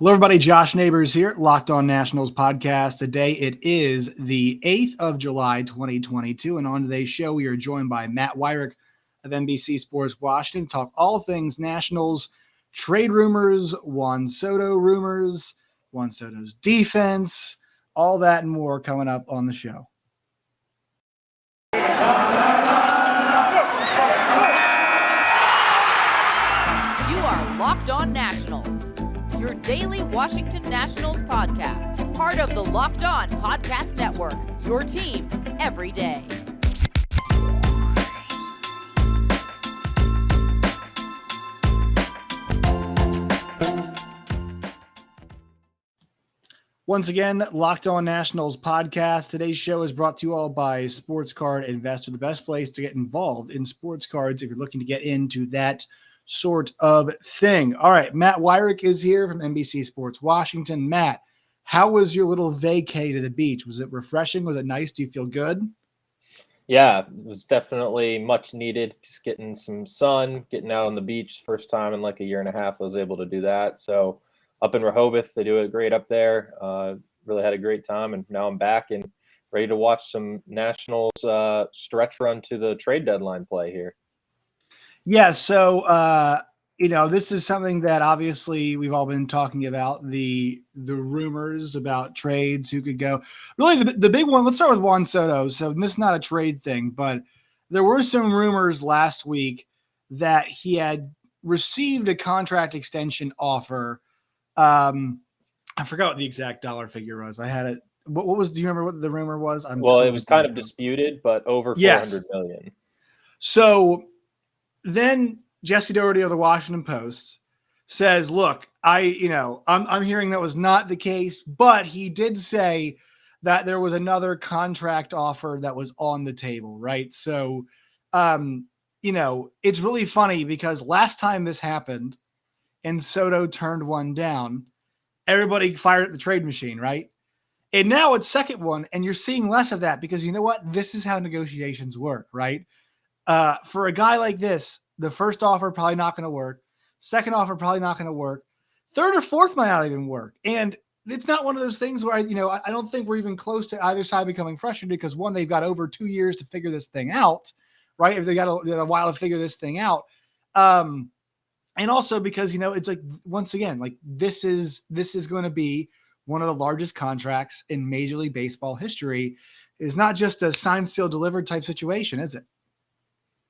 Hello, everybody. Josh Neighbors here, Locked On Nationals podcast. Today it is the 8th of July, 2022. And on today's show, we are joined by Matt Weyrich of NBC Sports Washington. Talk all things Nationals, trade rumors, Juan Soto rumors, Juan Soto's defense, all that and more coming up on the show. You are Locked On Nationals, your daily Washington Nationals podcast, part of the Locked On Podcast Network, your team every day. Once again, Locked On Nationals podcast. Today's show is brought to you all by Sports Card Investor, the best place to get involved in sports cards if you're looking to get into that sort of thing. All right, Matt Weyrich is here from NBC Sports Washington. Matt, how was your little vacay to the beach? Was it refreshing? Was it nice? Do you feel good? Yeah, it was definitely much needed. Just getting some sun, getting out on the beach. First time in like a year and a half I was able to do that. So up in Rehoboth, they do it great up there. Really had a great time, and now I'm back and ready to watch some Nationals stretch run to the trade deadline play here. Yeah, so this is something that obviously we've all been talking about, the rumors about trades, who could go. Really, the big one, let's start with Juan Soto. So this is not a trade thing, but there were some rumors last week that he had received a contract extension offer. I forgot what the exact dollar figure was. I had it. What was? Do you remember what the rumor was? It was kind of disputed, but over $400 million. So then Jesse Doherty of the Washington Post says, "Look, I'm hearing that was not the case, but he did say that there was another contract offer that was on the table, right?" So, it's really funny because last time this happened and Soto turned one down, everybody fired at the trade machine, right? And now it's second one, and you're seeing less of that because you know what? This is how negotiations work, right? For a guy like this, the first offer probably not going to work. Second offer probably not going to work. Third or fourth might not even work. And it's not one of those things where, I don't think we're even close to either side becoming frustrated because, one, they've got over 2 years to figure this thing out, right? If they got a while to figure this thing out. And also because, it's like, once again, like this is going to be one of the largest contracts in Major League Baseball history. It's not just a signed, seal, delivered type situation, is it?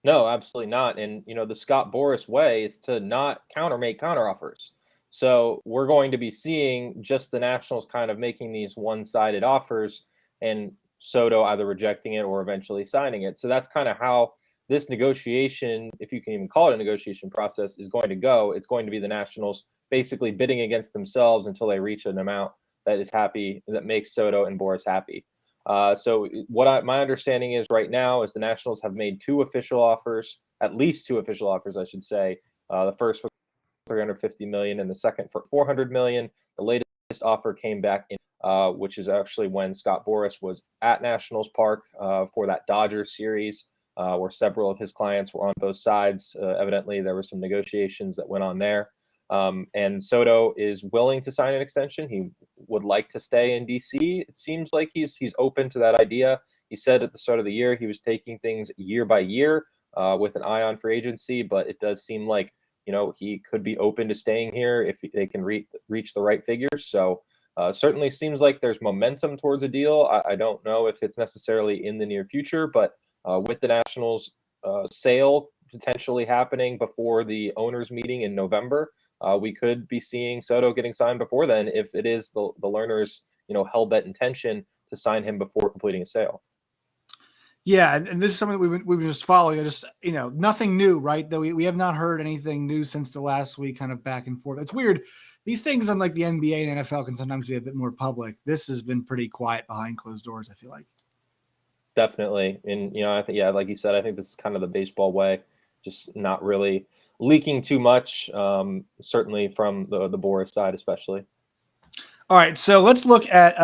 No, absolutely not. And, the Scott Boras way is to not make counteroffers. So we're going to be seeing just the Nationals kind of making these one-sided offers and Soto either rejecting it or eventually signing it. So that's kind of how this negotiation, if you can even call it a negotiation process, is going to go. It's going to be the Nationals basically bidding against themselves until they reach an amount that is happy, that makes Soto and Boras happy. So my understanding is right now is the Nationals have made at least two official offers, I should say. The first for $350 million and the second for $400 million. The latest offer came back in, which is actually when Scott Boras was at Nationals Park for that Dodgers series, where several of his clients were on both sides. Evidently, there were some negotiations that went on there. And Soto is willing to sign an extension. He would like to stay in DC. It seems like he's open to that idea. He said at the start of the year he was taking things year by year with an eye on free agency, but it does seem like he could be open to staying here if they can reach the right figures. So certainly seems like there's momentum towards a deal. I don't know if it's necessarily in the near future, but with the Nationals sale potentially happening before the owners meeting in November, we could be seeing Soto getting signed before then if it is the Lerners, hell-bent intention to sign him before completing a sale. Yeah, and this is something that we've been just following. Just nothing new, right? Though we have not heard anything new since the last week, kind of back and forth. It's weird. These things, unlike the NBA and NFL, can sometimes be a bit more public. This has been pretty quiet behind closed doors, I feel like. Definitely. And, I think, like you said, I think this is kind of the baseball way, just not really leaking too much, certainly from the Boras side, especially. All right, so let's look at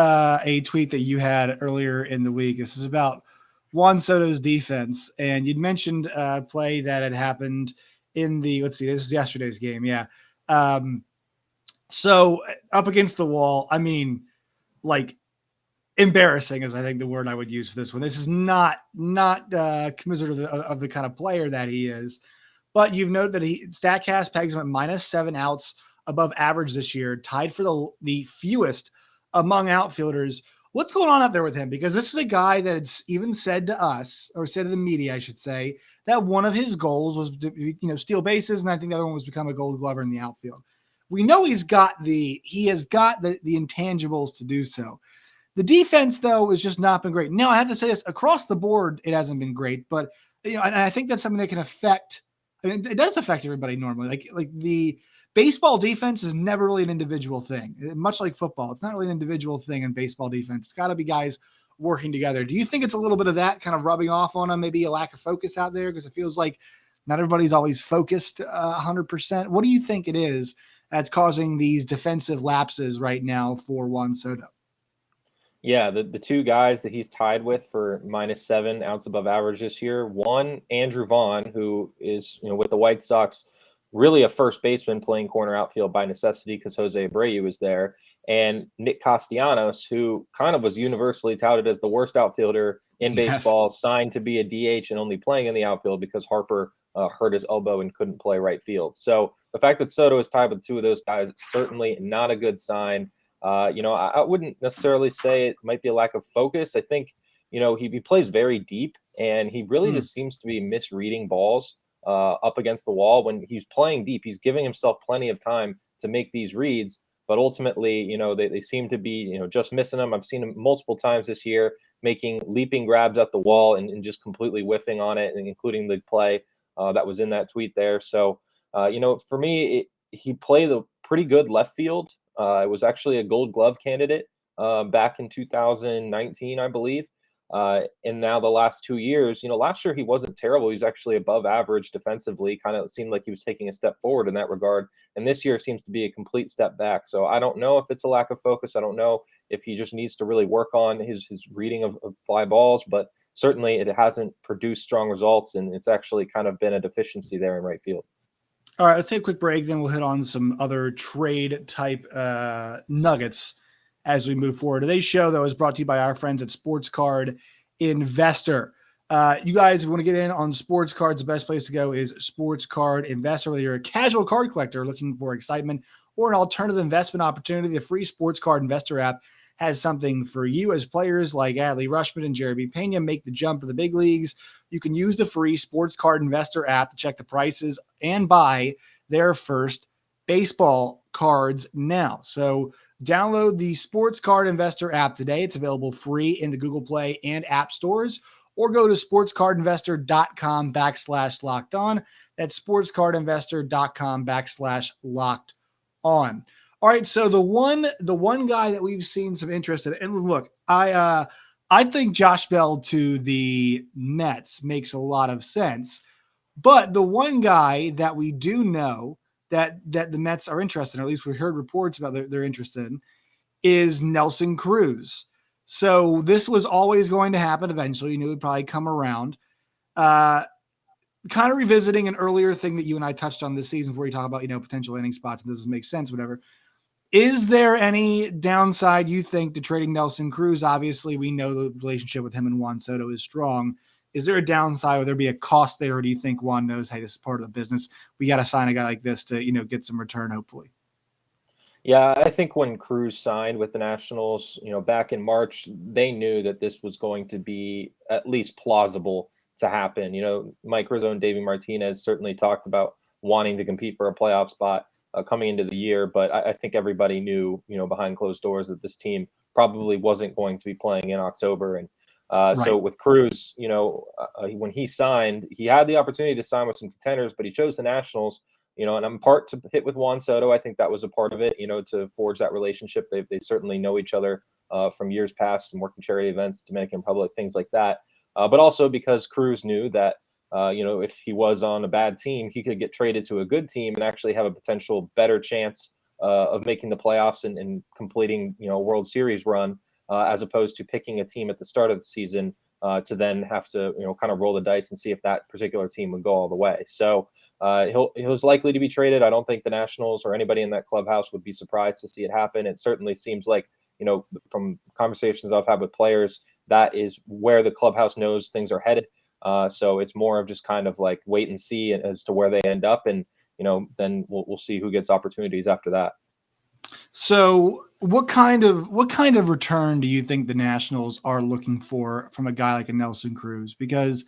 a tweet that you had earlier in the week. This is about Juan Soto's defense, and you'd mentioned a play that had happened in the, this is yesterday's game, So up against the wall, I mean, like embarrassing is I think the word I would use for this one. This is not commiserate of the kind of player that he is. But you've noted that Statcast pegs him at -7 outs above average this year, tied for the fewest among outfielders. What's going on out there with him? Because this is a guy that's even said to us, or said to the media, I should say, that one of his goals was to, steal bases, and I think the other one was become a Gold Glover in the outfield. We know he has got the intangibles to do so. The defense, though, has just not been great. Now, I have to say this, across the board, it hasn't been great, but and I think that's something that can affect. I mean, it does affect everybody normally. Like the baseball defense is never really an individual thing. Much like football, it's not really an individual thing in baseball defense. It's got to be guys working together. Do you think it's a little bit of that kind of rubbing off on them? Maybe a lack of focus out there because it feels like not everybody's always focused 100%. What do you think it is that's causing these defensive lapses right now for Juan Soto? Yeah, the two guys that he's tied with for -7 outs above average this year. One, Andrew Vaughn, who is with the White Sox, really a first baseman playing corner outfield by necessity because Jose Abreu was there, and Nick Castellanos, who kind of was universally touted as the worst outfielder in baseball, signed to be a DH and only playing in the outfield because Harper hurt his elbow and couldn't play right field. So the fact that Soto is tied with two of those guys is certainly not a good sign. I wouldn't necessarily say it might be a lack of focus. I think, he plays very deep, and he really just seems to be misreading balls up against the wall. When he's playing deep, he's giving himself plenty of time to make these reads. But ultimately, they seem to be, just missing them. I've seen him multiple times this year making leaping grabs at the wall and just completely whiffing on it, and including the play that was in that tweet there. So, for me, he played a pretty good left field. It was actually a Gold Glove candidate back in 2019, I believe. And now the last 2 years, last year he wasn't terrible. He was actually above average defensively. Kind of seemed like he was taking a step forward in that regard. And this year seems to be a complete step back. So I don't know if it's a lack of focus. I don't know if he just needs to really work on his reading of fly balls. But certainly it hasn't produced strong results, and it's actually kind of been a deficiency there in right field. All right, let's take a quick break. Then we'll hit on some other trade type nuggets as we move forward. Today's show, though, is brought to you by our friends at Sports Card Investor. You guys, if you want to get in on sports cards, the best place to go is Sports Card Investor. Whether you're a casual card collector looking for excitement or an alternative investment opportunity, the free Sports Card Investor app has something for you. As players like Adley Rutschman and Jeremy Pena make the jump to the big leagues, you can use the free Sports Card Investor app to check the prices and buy their first baseball cards now. So download the Sports Card Investor app today. It's available free in the Google Play and App Stores, or go to sportscardinvestor.com/locked-on. That's sportscardinvestor.com/locked-on. All right, so the one guy that we've seen some interest in, and look, I think Josh Bell to the Mets makes a lot of sense, but the one guy that we do know that the Mets are interested in, or at least we heard reports about they're interested in, is Nelson Cruz. So this was always going to happen eventually. You knew it would probably come around. Kind of revisiting an earlier thing that you and I touched on this season before we talk about, potential landing spots, and this doesn't make sense, whatever. Is there any downside, you think, to trading Nelson Cruz? Obviously, we know the relationship with him and Juan Soto is strong. Is there a downside? Would there be a cost there, or do you think Juan knows, hey, this is part of the business? We got to sign a guy like this to, get some return, hopefully. Yeah, I think when Cruz signed with the Nationals, back in March, they knew that this was going to be at least plausible to happen. Mike Rizzo and Davey Martinez certainly talked about wanting to compete for a playoff spot coming into the year, but I think everybody knew, behind closed doors, that this team probably wasn't going to be playing in October. And so with Cruz, when he signed, he had the opportunity to sign with some contenders, but he chose the Nationals. And I'm part to hit with Juan Soto. I think that was a part of it, to forge that relationship. They certainly know each other from years past and working charity events, Dominican Republic, things like that. But also because Cruz knew that, if he was on a bad team, he could get traded to a good team and actually have a potential better chance of making the playoffs and completing, a World Series run, as opposed to picking a team at the start of the season to then have to, kind of roll the dice and see if that particular team would go all the way. So he's likely to be traded. I don't think the Nationals or anybody in that clubhouse would be surprised to see it happen. It certainly seems like, from conversations I've had with players, that is where the clubhouse knows things are headed. So it's more of just kind of like wait and see as to where they end up. And, then we'll see who gets opportunities after that. So what kind of return do you think the Nationals are looking for from a guy like a Nelson Cruz? Because,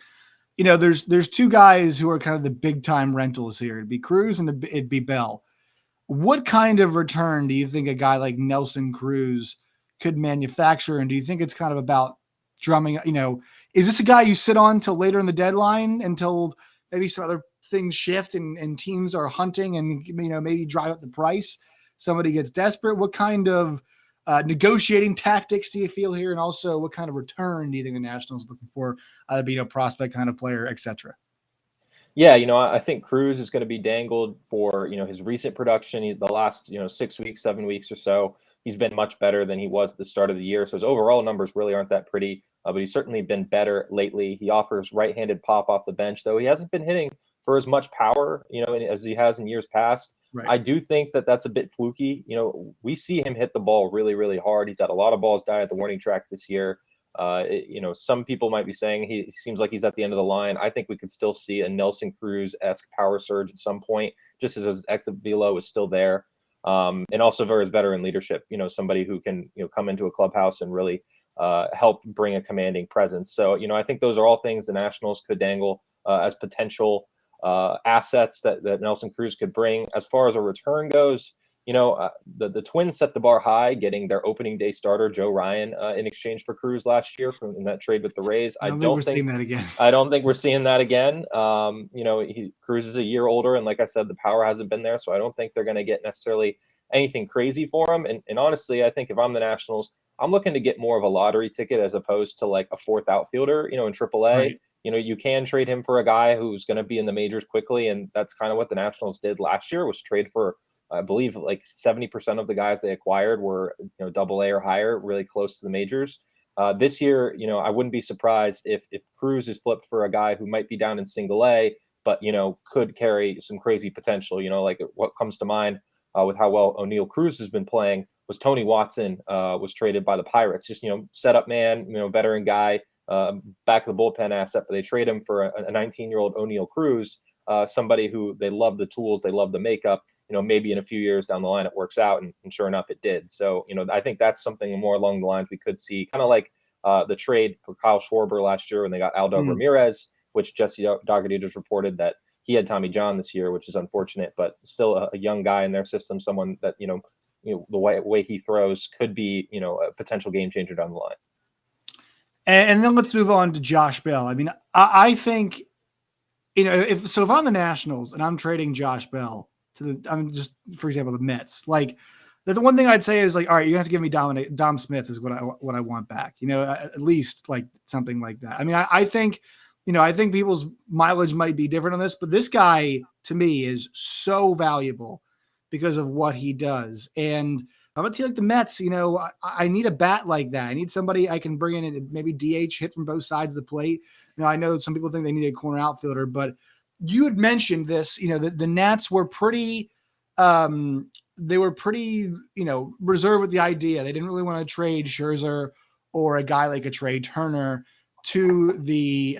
there's two guys who are kind of the big time rentals here. It'd be Cruz and it'd be Bell. What kind of return do you think a guy like Nelson Cruz could manufacture? And do you think it's kind of about drumming, is this a guy you sit on till later in the deadline until maybe some other things shift and teams are hunting and, maybe drive up the price? Somebody gets desperate. What kind of negotiating tactics do you feel here? And also what kind of return do you think the Nationals are looking for? Prospect kind of player, et cetera. Yeah, I think Cruz is going to be dangled for, his recent production. The last, 6 weeks, 7 weeks or so, he's been much better than he was at the start of the year. So his overall numbers really aren't that pretty, but he's certainly been better lately. He offers right-handed pop off the bench, though he hasn't been hitting for as much power, as he has in years past. Right. I do think that that's a bit fluky. We see him hit the ball really, really hard. He's had a lot of balls die at the warning track this year. Some people might be saying he seems like he's at the end of the line. I think we could still see a Nelson Cruz-esque power surge at some point, just as his exit velo is still there. And also for his veteran leadership, somebody who can, come into a clubhouse and really help bring a commanding presence. So, I think those are all things the Nationals could dangle as potential assets that Nelson Cruz could bring. As far as a return goes, the Twins set the bar high, getting their opening day starter Joe Ryan in exchange for Cruz last year in that trade with the Rays. I don't think we're seeing that again. I don't think we're seeing that again. Cruz is a year older, and like I said, the power hasn't been there, so I don't think they're going to get necessarily anything crazy for him. And honestly, I think if I'm the Nationals, I'm looking to get more of a lottery ticket as opposed to like a fourth outfielder, in AAA. Right. You can trade him for a guy who's going to be in the majors quickly, and that's kind of what the Nationals did last year, was trade for, I believe, like 70% of the guys they acquired were, AA or higher, really close to the majors. This year, I wouldn't be surprised if Cruz is flipped for a guy who might be down in single A, but, could carry some crazy potential. Like what comes to mind with how well O'Neal Cruz has been playing was Tony Watson was traded by the Pirates. Just, setup man, veteran guy, back of the bullpen asset, but they trade him for a 19-year-old O'Neal Cruz, somebody who they love the tools, they love the makeup. Maybe in a few years down the line, it works out. And sure enough, it did. So, I think that's something more along the lines we could see, kind of like the trade for Kyle Schwarber last year when they got Aldo Ramirez, which Jesse Dougherty just reported that he had Tommy John this year, which is unfortunate, but still a young guy in their system, someone that, the way he throws could be, a potential game changer down the line. And then let's move on to Josh Bell. I mean, I think, if I'm the Nationals and I'm trading Josh Bell for example, the Mets, like the one thing I'd say is like, all right, you have to give me Dom Smith is what I want back, at least like something like that. I mean, I think people's mileage might be different on this, but this guy to me is so valuable because of what he does. And I'm going to tell you, like the Mets, I need a bat like that. I need somebody I can bring in and maybe DH, hit from both sides of the plate. I know some people think they need a corner outfielder, but you had mentioned this, the Nats were pretty, reserved with the idea. They didn't really want to trade Scherzer or a guy like a Trey Turner to the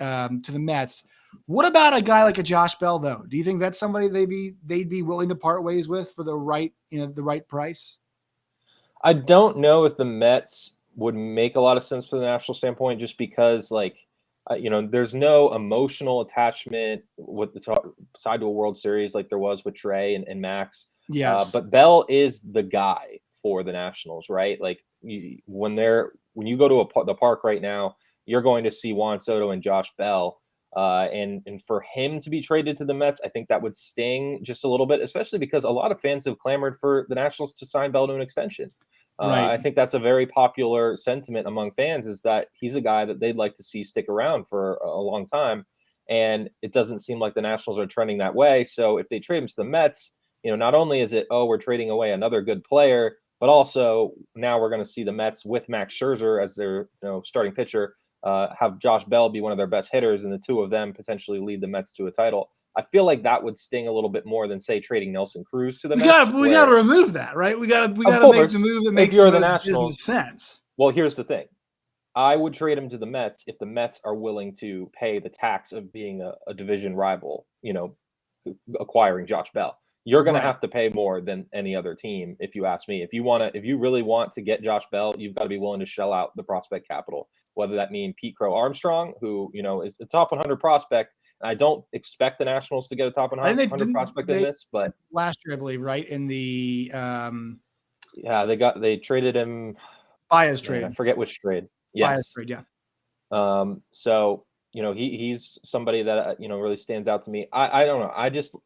Mets. What about a guy like a Josh Bell, though? Do you think that's somebody they'd be willing to part ways with for the right price? I don't know if the Mets would make a lot of sense for the national standpoint, just because, there's no emotional attachment with the side to a World Series like there was with Trey and Max. Yes. But Bell is the guy for the Nationals, right? Like when you go to the park right now, you're going to see Juan Soto and Josh Bell. And for him to be traded to the Mets, I think that would sting just a little bit, especially because a lot of fans have clamored for the Nationals to sign Bell to an extension. Right. I think that's a very popular sentiment among fans, is that he's a guy that they'd like to see stick around for a long time. And it doesn't seem like the Nationals are trending that way. So if they trade him to the Mets, not only is it, we're trading away another good player, but also now we're going to see the Mets with Max Scherzer as their starting pitcher have Josh Bell be one of their best hitters, and the two of them potentially lead the Mets to a title. I feel like that would sting a little bit more than, say, trading Nelson Cruz to the Mets. We got to remove that, right? We got to make the move that makes the most business sense. Well, here's the thing. I would trade him to the Mets if the Mets are willing to pay the tax of being a division rival, acquiring Josh Bell. You're going to have to pay more than any other team, if you ask me. If you really want to get Josh Bell, you've got to be willing to shell out the prospect capital, whether that mean Pete Crow Armstrong, who, is a top 100 prospect. I don't expect the Nationals to get a top 100 prospect in this, but last year, I believe, right? In the they traded him. Bias trade. I forget which trade. Yes. Bias trade, yeah. So he's somebody that really stands out to me. I don't know.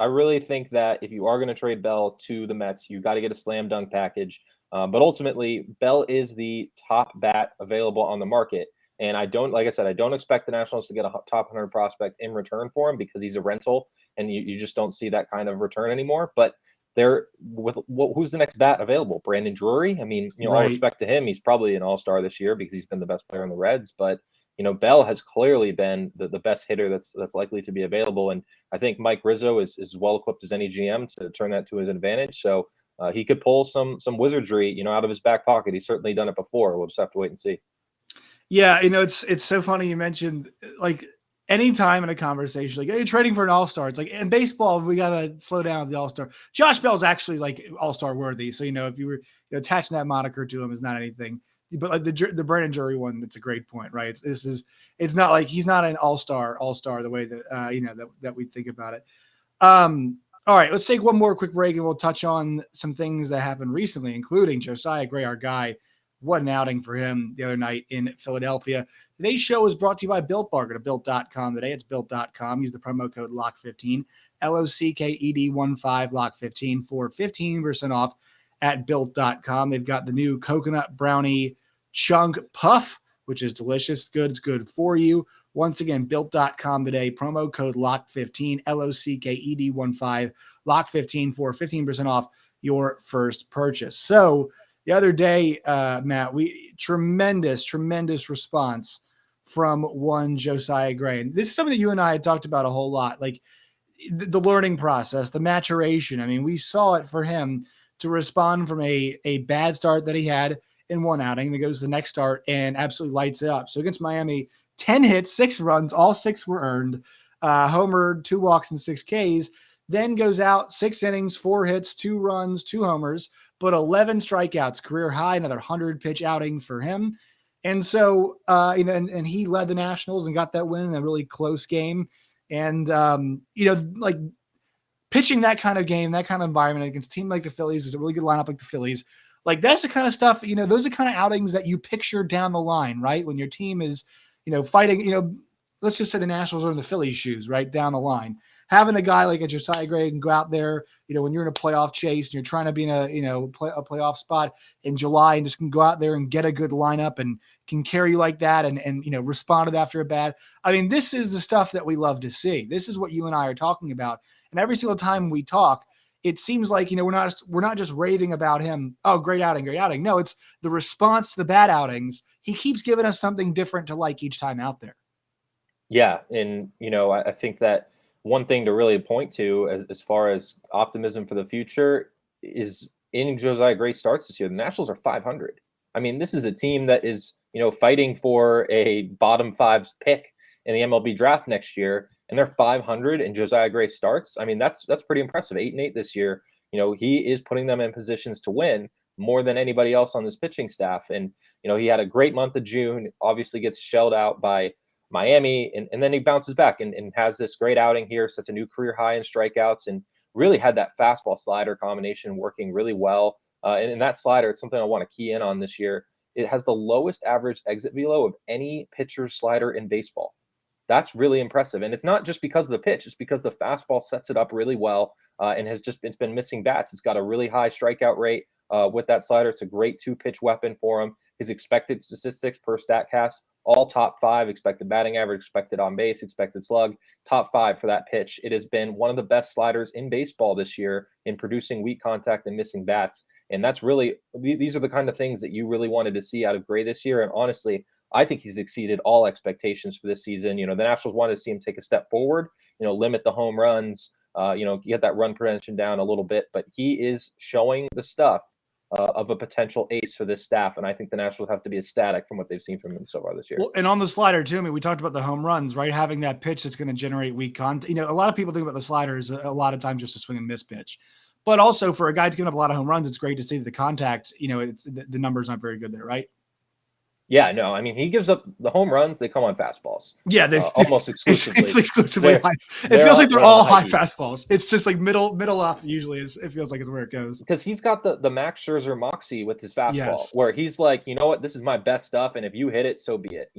I really think that if you are going to trade Bell to the Mets, you got to get a slam dunk package. But ultimately, Bell is the top bat available on the market. And I don't expect the Nationals to get a top 100 prospect in return for him because he's a rental, and you just don't see that kind of return anymore. But who's the next bat available? Brandon Drury. I mean, all respect to him, he's probably an all-star this year because he's been the best player in the Reds. But Bell has clearly been the best hitter that's likely to be available, and I think Mike Rizzo is as well equipped as any GM to turn that to his advantage. So he could pull some wizardry, out of his back pocket. He's certainly done it before. We'll just have to wait and see. Yeah, it's so funny you mentioned, like, anytime in a conversation, like, hey, you're trading for an all-star, it's like, in baseball, we got to slow down with the all-star. Josh Bell's actually, like, all-star worthy. So, if you were attaching that moniker to him is not anything. But like the Brandon Drury one, that's a great point, right? It's not like he's not an all-star the way that, that we think about it. All right, let's take one more quick break and we'll touch on some things that happened recently, including Josiah Gray, our guy. What an outing for him the other night in Philadelphia. Today's show is brought to you by Built Bar. Go to Built.com today. It's Built.com. Use the promo code LOCK15, LOCKED15, LOCK15 for 15% off at Built.com. They've got the new coconut brownie chunk puff, which is delicious. It's good for you. Once again, Built.com today. Promo code LOCK15, LOCKED15, LOCK15 for 15% off your first purchase. So, the other day, Matt, tremendous response from one Josiah Gray. And this is something that you and I had talked about a whole lot, like the learning process, the maturation. I mean, we saw it for him to respond from a bad start that he had in one outing, that goes to the next start and absolutely lights it up. So against Miami, 10 hits, 6 runs, all 6 were earned, homered, 2 walks and 6 Ks, then goes out 6 innings, 4 hits, 2 runs, 2 homers, but 11 strikeouts, career high, another 100-pitch outing for him. And so, and he led the Nationals and got that win in a really close game. And, like pitching that kind of game, that kind of environment against a team like the Phillies is a really good lineup like the Phillies. Like, that's the kind of stuff, those are the kind of outings that you picture down the line, right? When your team is, fighting, let's just say the Nationals are in the Phillies' shoes, right down the line. Having a guy like a Josiah Gray can go out there, when you're in a playoff chase and you're trying to be in a playoff spot in July, and just can go out there and get a good lineup and can carry you like that and respond to that after a bad. I mean, this is the stuff that we love to see. This is what you and I are talking about. And every single time we talk, it seems like, we're not just raving about him. Oh, great outing. No, it's the response to the bad outings. He keeps giving us something different to like each time out there. Yeah. And, I think that one thing to really point to as far as optimism for the future is in Josiah Gray starts this year, the Nationals are 500. I mean, this is a team that is, fighting for a bottom 5 pick in the MLB draft next year, and they're 500 and Josiah Gray starts. I mean, that's pretty impressive. 8-8 this year. He is putting them in positions to win more than anybody else on this pitching staff. And, he had a great month of June, obviously gets shelled out by Miami, and then he bounces back and has this great outing here, sets a new career high in strikeouts, and really had that fastball slider combination working really well. And that slider, it's something I want to key in on this year. It has the lowest average exit velo of any pitcher's slider in baseball. That's really impressive. And it's not just because of the pitch, it's because the fastball sets it up really well and it's been missing bats. It's got a really high strikeout rate with that slider. It's a great 2-pitch weapon for him. His expected statistics per StatCast, all top 5, expected batting average, expected on base, expected slug, top 5 for that pitch. It has been one of the best sliders in baseball this year in producing weak contact and missing bats. And that's really, these are the kind of things that you really wanted to see out of Gray this year. And honestly, I think he's exceeded all expectations for this season. The Nationals wanted to see him take a step forward, limit the home runs, get that run prevention down a little bit, but he is showing the stuff of a potential ace for this staff. And I think the Nationals have to be ecstatic from what they've seen from him so far this year. Well, and on the slider too, I mean, we talked about the home runs, right? Having that pitch that's going to generate weak contact. A lot of people think about the slider as a lot of times just a swing and miss pitch, but also for a guy that's giving up a lot of home runs, it's great to see the contact, it's the numbers aren't very good there, right? Yeah, no, I mean, he gives up the home runs. They come on fastballs. Yeah, they almost exclusively. It's exclusively high. It feels like they're all high fastballs. It's just like middle up. Usually, it feels like is where it goes. Because he's got the Max Scherzer moxie with his fastball, where he's like, you know what, this is my best stuff, and if you hit it, so be it.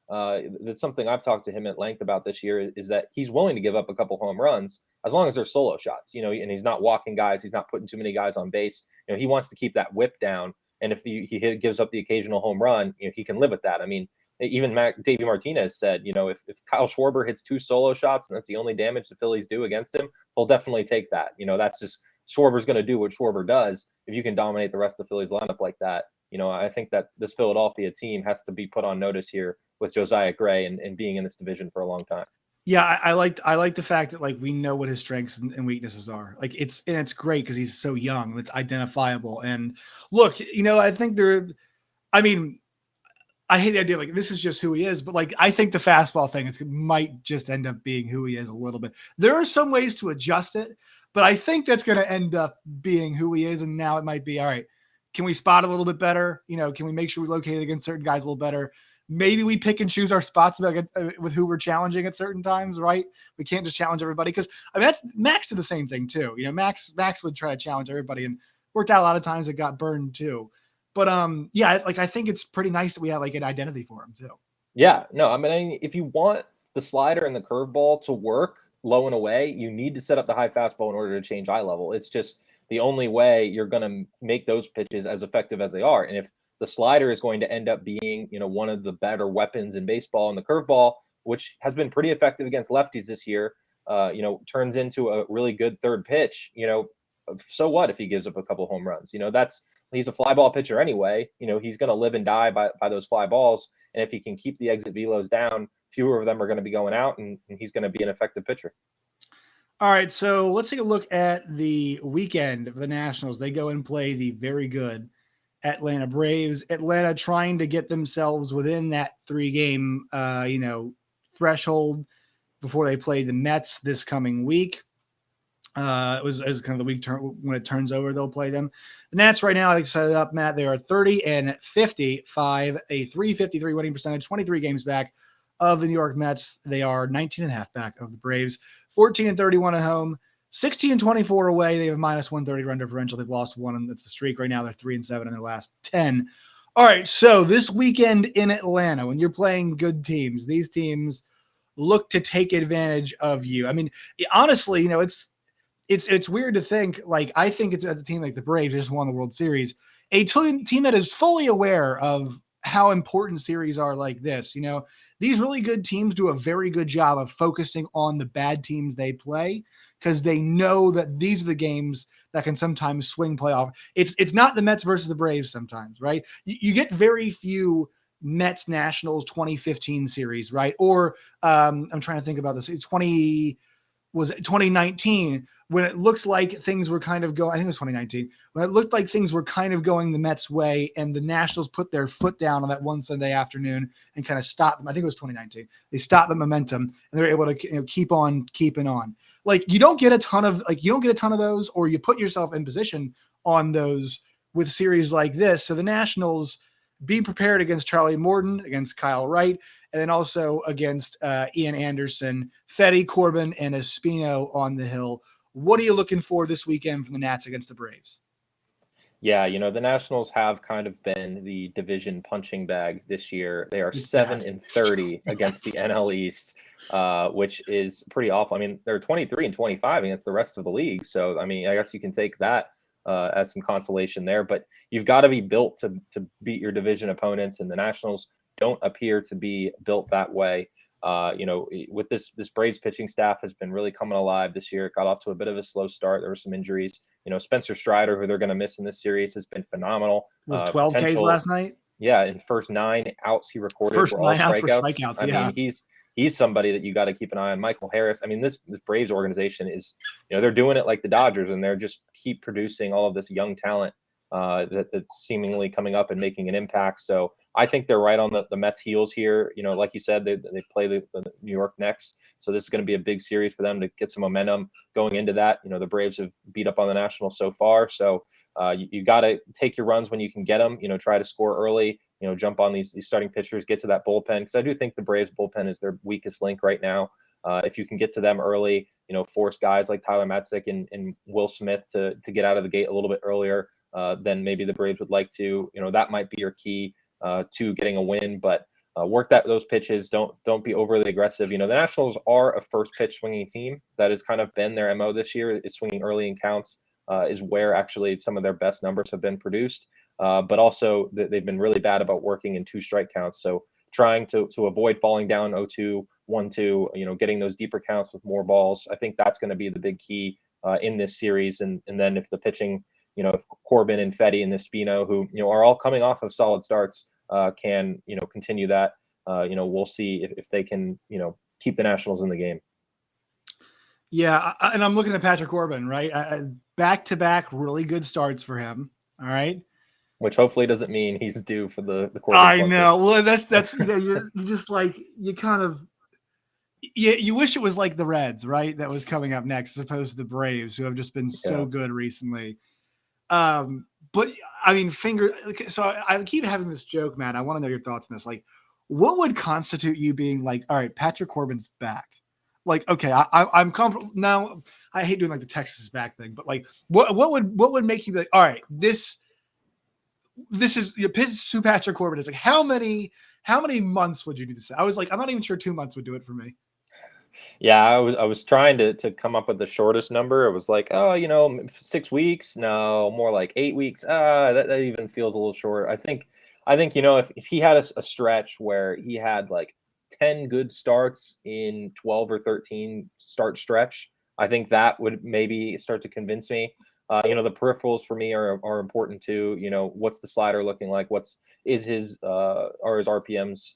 That's something I've talked to him at length about this year is that he's willing to give up a couple home runs as long as they're solo shots. And he's not walking guys, he's not putting too many guys on base. He wants to keep that whip down. And if he gives up the occasional home run, he can live with that. I mean, even Davey Martinez said, if Kyle Schwarber hits 2 solo shots and that's the only damage the Phillies do against him, he'll definitely take that. That's just Schwarber's going to do what Schwarber does. If you can dominate the rest of the Phillies lineup like that, I think that this Philadelphia team has to be put on notice here with Josiah Gray and being in this division for a long time. Yeah, I like the fact that we know what his strengths and weaknesses are. It's great because he's so young and it's identifiable. And look, I think I hate the idea this is just who he is, but I think the fastball thing might just end up being who he is a little bit. There are some ways to adjust it, but I think that's going to end up being who he is. And now it might be, all right, can we spot a little bit better? Can we make sure we locate it against certain guys a little better? Maybe we pick and choose our spots with who we're challenging at certain times, right? We can't just challenge everybody because that's Max did the same thing too. Max would try to challenge everybody and worked out a lot of times. It got burned too, but I think it's pretty nice that we have an identity for him too. Yeah, no, I mean, if you want the slider and the curveball to work low and away, you need to set up the high fastball in order to change eye level. It's just the only way you're going to make those pitches as effective as they are. And if the slider is going to end up being, one of the better weapons in baseball, and the curveball, which has been pretty effective against lefties this year, turns into a really good third pitch. So what if he gives up a couple home runs? He's a fly ball pitcher anyway. He's going to live and die by those fly balls. And if he can keep the exit velos down, fewer of them are going to be going out, and he's going to be an effective pitcher. All right, so let's take a look at the weekend of the Nationals. They go and play the very good Atlanta Braves. Atlanta trying to get themselves within that 3-game, threshold before they play the Mets this coming week. It was kind of the week when it turns over, they'll play them. The Nats right now, I set it up, Matt. They are 30-55, a .353 winning percentage, 23 games back of the New York Mets. They are 19.5 back of the Braves, 14-31 at home. 16-24 away. They have a -130 run differential. They've lost one, and that's the streak right now. They're 3-7 in their last 10. All right, so this weekend in Atlanta, when you're playing good teams, these teams look to take advantage of you. I mean, honestly, it's weird to think. I think it's a team like the Braves just won the World Series, a team that is fully aware of how important series are like this. These really good teams do a very good job of focusing on the bad teams they play, because they know that these are the games that can sometimes swing playoff. It's not the Mets versus the Braves sometimes, right? You get very few Mets Nationals 2015 series, right? Or I'm trying to think about this. 2019 when it looked like things were kind of going, I think it was 2019, when it looked like things were kind of going the Mets way and the Nationals put their foot down on that one Sunday afternoon and kind of stopped them. I think it was 2019. They stopped the momentum and they were able to keep on keeping on. You don't get a ton of those, or you put yourself in position on those with series like this. So the Nationals, be prepared against Charlie Morton, against Kyle Wright, and then also against Ian Anderson, Fetty, Corbin, and Espino on the hill. What are you looking for this weekend from the Nats against the Braves? Yeah, the Nationals have kind of been the division punching bag this year. They are 7-30 against the NL East, which is pretty awful. I mean, they're 23-25 against the rest of the league. So, I mean, I guess you can take that as some consolation there, but you've got to be built to beat your division opponents, and the Nationals don't appear to be built that way. With this Braves pitching staff has been really coming alive this year. It got off to a bit of a slow start. There were some injuries. Spencer Strider, who they're going to miss in this series, has been phenomenal. Was 12 Ks last night? Yeah, in first 9 outs he recorded First were all 9 outs for strikeouts. strikeouts. I Yeah. mean, he's somebody that you got to keep an eye on. Michael Harris. I mean, this Braves organization is, they're doing it like the Dodgers, and they're just keep producing all of this young talent that's seemingly coming up and making an impact. So I think they're right on the Mets' heels here. Like you said, they play the New York next, so this is going to be a big series for them to get some momentum going into that. The Braves have beat up on the Nationals so far, so you got to take your runs when you can get them. Try to score early. Jump on these starting pitchers, get to that bullpen, because I do think the Braves bullpen is their weakest link right now. If you can get to them early, force guys like Tyler Matzik and Will Smith to get out of the gate a little bit earlier than maybe the Braves would like to. That might be your key to getting a win, but work those pitches. Don't be overly aggressive. The Nationals are a first pitch swinging team. That has kind of been their MO this year, is swinging early in counts. Is where actually some of their best numbers have been produced. But also they've been really bad about working in 2 strike counts. So trying to avoid falling down 0-2, 1-2, getting those deeper counts with more balls. I think that's going to be the big key in this series. And then if the pitching, if Corbin and Fetty and Espino, who, are all coming off of solid starts, can, continue that, we'll see if they can, keep the Nationals in the game. Yeah. And I'm looking at Patrick Corbin, right? Back-to-back really good starts for him. All right. Which hopefully doesn't mean he's due for the Corbin. I know. Well, that's you're just like, you kind of, you wish it was like the Reds, right? That was coming up next, as opposed to the Braves, who have just been so good recently. But I mean, so I keep having this joke, man. I want to know your thoughts on this. Like, what would constitute you being like, all right, Patrick Corbin's back? Like, okay, I'm comfortable now. I hate doing like the Texas is back thing, but like, what would make you be like, all right, this is who Patrick Corbin is. Like, how many months would you do this? I was like, I'm not even sure 2 months would do it for me. Yeah, I was trying to come up with the shortest number. It was like, 6 weeks. No, more like 8 weeks. That even feels a little short. I think if he had a stretch where he had like 10 good starts in 12 or 13 start stretch, I think that would maybe start to convince me. The peripherals for me are important too. What's the slider looking like? Is his RPMs,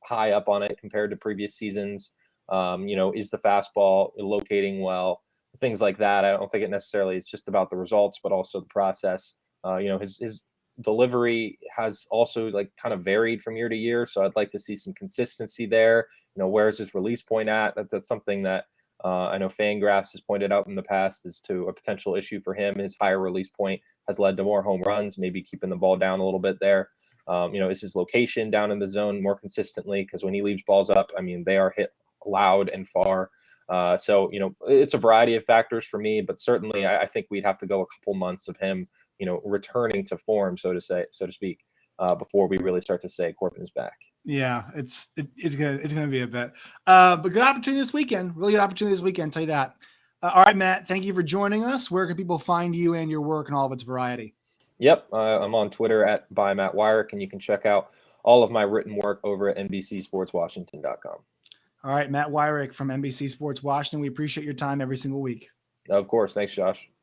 high up on it compared to previous seasons? Is the fastball locating well? Things like that. I don't think it necessarily is just about the results, but also the process. His delivery has also like kind of varied from year to year. So I'd like to see some consistency there. Where's his release point at? That's something that I know Fangraphs has pointed out in the past as to a potential issue for him. His higher release point has led to more home runs, maybe keeping the ball down a little bit there. Is his location down in the zone more consistently? Because when he leaves balls up, I mean, they are hit loud and far. So it's a variety of factors for me, but certainly I think we'd have to go a couple months of him, returning to form, so to speak, before we really start to say Corbin is back. Yeah, it's gonna be a bit, but good opportunity this weekend. Really good opportunity this weekend. Tell you that. All right, Matt. Thank you for joining us. Where can people find you and your work and all of its variety? Yep, I'm on Twitter at @bymattweyrich, and you can check out all of my written work over at NBCSportsWashington.com. All right, Matt Weyrich from NBC Sports Washington. We appreciate your time every single week. Of course. Thanks, Josh.